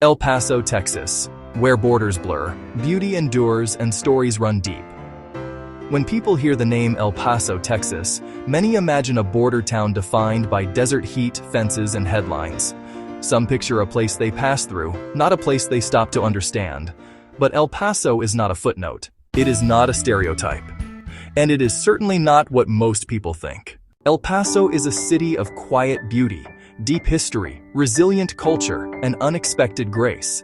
El Paso, Texas, where borders blur, beauty endures, and stories run deep. When people hear the name El Paso, Texas, many imagine a border town defined by desert heat, fences, and headlines. Some picture a place they pass through, not a place they stop to understand. But El Paso is not a footnote. It is not a stereotype. And it is certainly not what most people think. El Paso is a city of quiet beauty, deep history, resilient culture, and unexpected grace.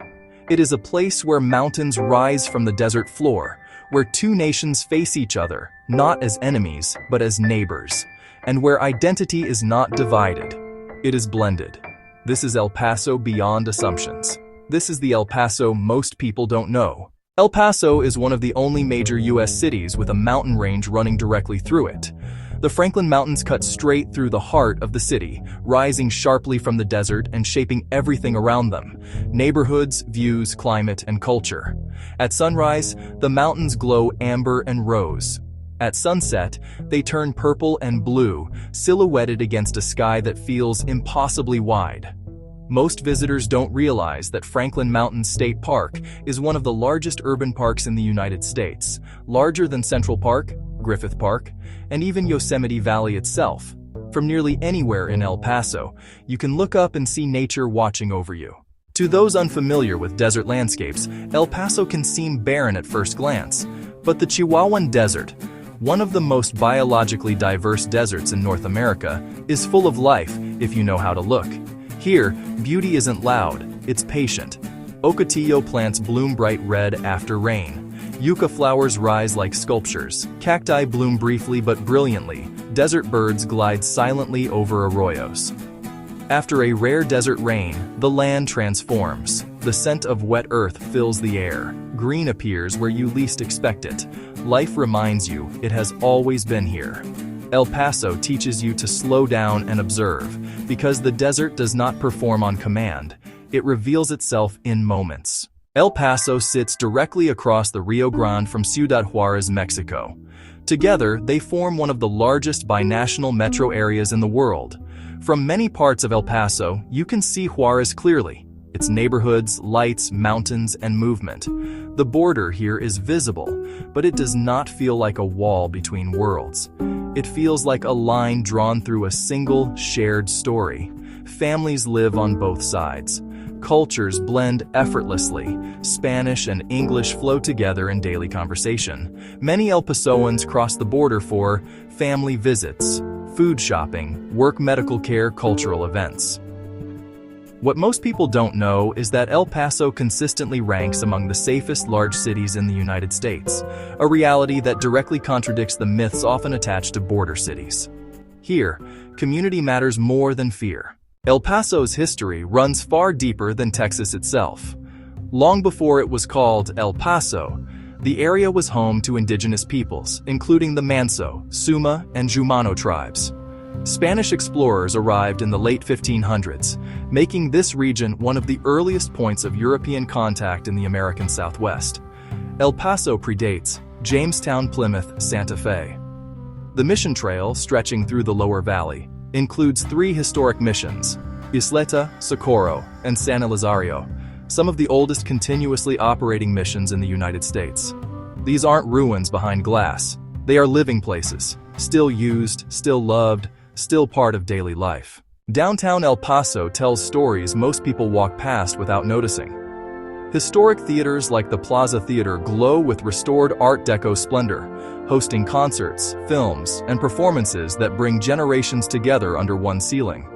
It is a place where mountains rise from the desert floor, where two nations face each other, not as enemies, but as neighbors, and where identity is not divided. It is blended. This is El Paso beyond assumptions. This is the El Paso most people don't know. El Paso is one of the only major U.S. cities with a mountain range running directly through it. The Franklin Mountains cut straight through the heart of the city, rising sharply from the desert and shaping everything around them: neighborhoods, views, climate, and culture. At sunrise, the mountains glow amber and rose. At sunset, they turn purple and blue, silhouetted against a sky that feels impossibly wide. Most visitors don't realize that Franklin Mountain State Park is one of the largest urban parks in the United States, larger than Central Park, Griffith Park, and even Yosemite Valley itself. From nearly anywhere in El Paso, you can look up and see nature watching over you. To those unfamiliar with desert landscapes, El Paso can seem barren at first glance, but the Chihuahuan Desert, one of the most biologically diverse deserts in North America, is full of life if you know how to look. Here, beauty isn't loud, it's patient. Ocotillo plants bloom bright red after rain. Yucca flowers rise like sculptures. Cacti bloom briefly but brilliantly. Desert birds glide silently over arroyos. After a rare desert rain, the land transforms. The scent of wet earth fills the air. Green appears where you least expect it. Life reminds you it has always been here. El Paso teaches you to slow down and observe, because the desert does not perform on command. It reveals itself in moments. El Paso sits directly across the Rio Grande from Ciudad Juarez, Mexico. Together, they form one of the largest binational metro areas in the world. From many parts of El Paso, you can see Juarez clearly: its neighborhoods, lights, mountains, and movement. The border here is visible, but it does not feel like a wall between worlds. It feels like a line drawn through a single, shared story. Families live on both sides. Cultures blend effortlessly. Spanish and English flow together in daily conversation. Many El Pasoans cross the border for family visits, food shopping, work, medical care, cultural events. What most people don't know is that El Paso consistently ranks among the safest large cities in the United States, a reality that directly contradicts the myths often attached to border cities. Here, community matters more than fear. El Paso's history runs far deeper than Texas itself. Long before it was called El Paso, the area was home to indigenous peoples, including the Manso, Suma, and Jumano tribes. Spanish explorers arrived in the late 1500s, making this region one of the earliest points of European contact in the American Southwest. El Paso predates Jamestown, Plymouth, Santa Fe. The Mission Trail, stretching through the lower valley, includes 3 historic missions: Isleta, Socorro, and San Elizario, some of the oldest continuously operating missions in the United States. These aren't ruins behind glass. They are living places, still used, still loved, still part of daily life. Downtown El Paso tells stories most people walk past without noticing. Historic theaters like the Plaza Theater glow with restored Art Deco splendor, hosting concerts, films, and performances that bring generations together under one ceiling.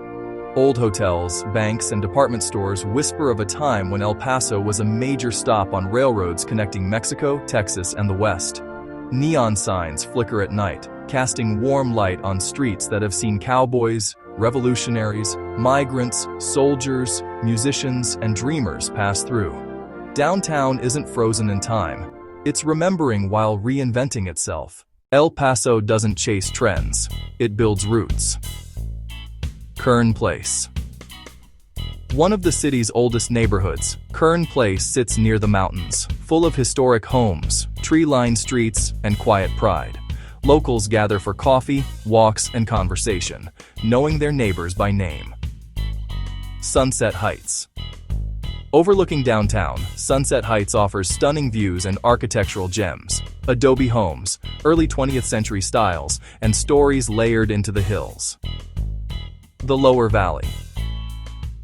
Old hotels, banks, and department stores whisper of a time when El Paso was a major stop on railroads connecting Mexico, Texas, and the West. Neon signs flicker at night, casting warm light on streets that have seen cowboys, revolutionaries, migrants, soldiers, musicians, and dreamers pass through. Downtown isn't frozen in time. It's remembering while reinventing itself. El Paso doesn't chase trends. It builds roots. Kern Place. One of the city's oldest neighborhoods, Kern Place sits near the mountains, full of historic homes, tree-lined streets, and quiet pride. Locals gather for coffee, walks, and conversation, knowing their neighbors by name. Sunset Heights. Overlooking downtown, Sunset Heights offers stunning views and architectural gems. Adobe homes, early 20th century styles, and stories layered into the hills. The Lower Valley.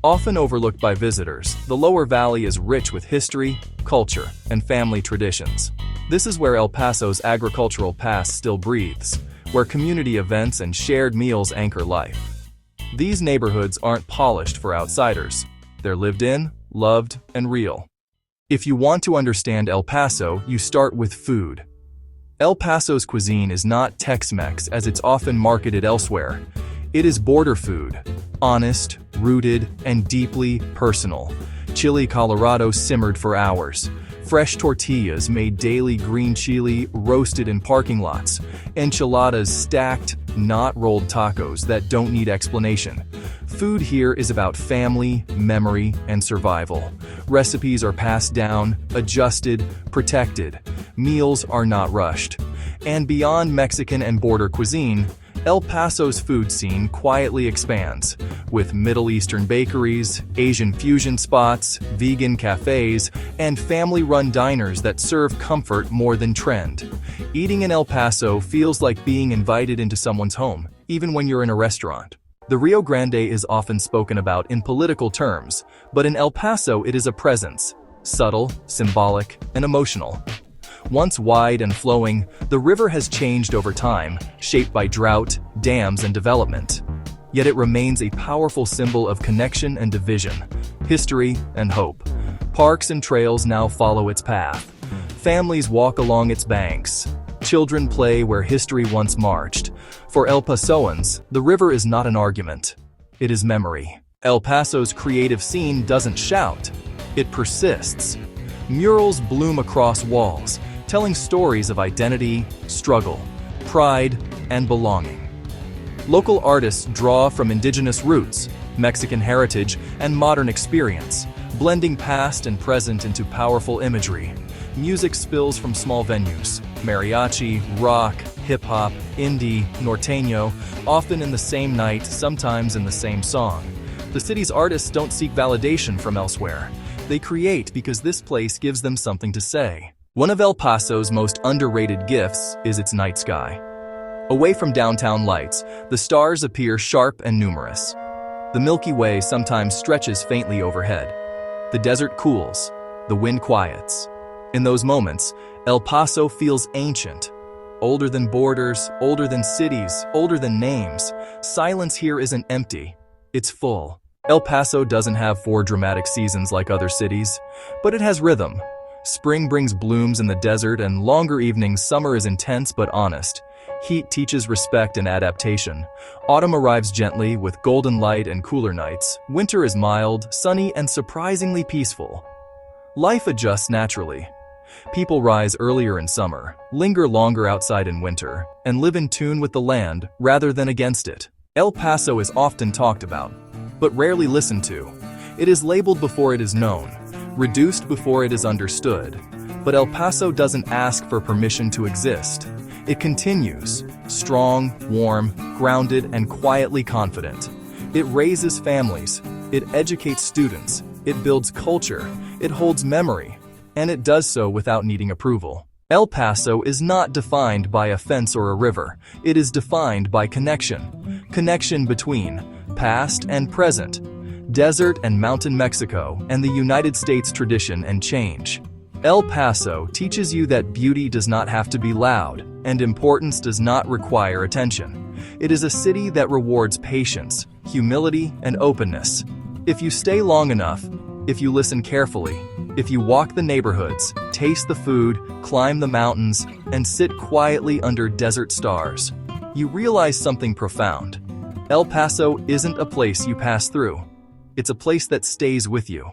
Often overlooked by visitors, the Lower Valley is rich with history, culture, and family traditions. This is where El Paso's agricultural past still breathes, where community events and shared meals anchor life. These neighborhoods aren't polished for outsiders. They're lived in, loved, and real. If you want to understand El Paso, you start with food. El Paso's cuisine is not Tex-Mex as it's often marketed elsewhere. It is border food, honest, rooted, and deeply personal. Chili Colorado simmered for hours. Fresh tortillas made daily, green chili roasted in parking lots. Enchiladas stacked, not rolled tacos that don't need explanation. Food here is about family, memory, and survival. Recipes are passed down, adjusted, protected. Meals are not rushed. And beyond Mexican and border cuisine, El Paso's food scene quietly expands, with Middle Eastern bakeries, Asian fusion spots, vegan cafes, and family-run diners that serve comfort more than trend. Eating in El Paso feels like being invited into someone's home, even when you're in a restaurant. The Rio Grande is often spoken about in political terms, but in El Paso it is a presence, subtle, symbolic, and emotional. Once wide and flowing, the river has changed over time, shaped by drought, dams, and development. Yet it remains a powerful symbol of connection and division, history and hope. Parks and trails now follow its path. Families walk along its banks. Children play where history once marched. For El Pasoans, the river is not an argument. It is memory. El Paso's creative scene doesn't shout. It persists. Murals bloom across walls, telling stories of identity, struggle, pride, and belonging. Local artists draw from indigenous roots, Mexican heritage, and modern experience, blending past and present into powerful imagery. Music spills from small venues, mariachi, rock, hip-hop, indie, norteño, often in the same night, sometimes in the same song. The city's artists don't seek validation from elsewhere. They create because this place gives them something to say. One of El Paso's most underrated gifts is its night sky. Away from downtown lights, the stars appear sharp and numerous. The Milky Way sometimes stretches faintly overhead. The desert cools, the wind quiets. In those moments, El Paso feels ancient. Older than borders, older than cities, older than names. Silence here isn't empty, it's full. El Paso doesn't have 4 dramatic seasons like other cities, but it has rhythm. Spring brings blooms in the desert, and longer evenings. Summer is intense but honest. Heat teaches respect and adaptation. Autumn arrives gently with golden light and cooler nights. Winter is mild, sunny, and surprisingly peaceful. Life adjusts naturally. People rise earlier in summer, linger longer outside in winter, and live in tune with the land rather than against it. El Paso is often talked about, but rarely listened to. It is labeled before it is known, reduced before it is understood. But El Paso doesn't ask for permission to exist. It continues, strong, warm, grounded, and quietly confident. It raises families, it educates students, it builds culture, it holds memory, and it does so without needing approval. El Paso is not defined by a fence or a river. It is defined by connection. Connection between past and present, desert and mountain Mexico, and the United States tradition and change. El Paso teaches you that beauty does not have to be loud, and importance does not require attention. It is a city that rewards patience, humility, and openness. If you stay long enough, if you listen carefully, if you walk the neighborhoods, taste the food, climb the mountains, and sit quietly under desert stars, you realize something profound. El Paso isn't a place you pass through. It's a place that stays with you.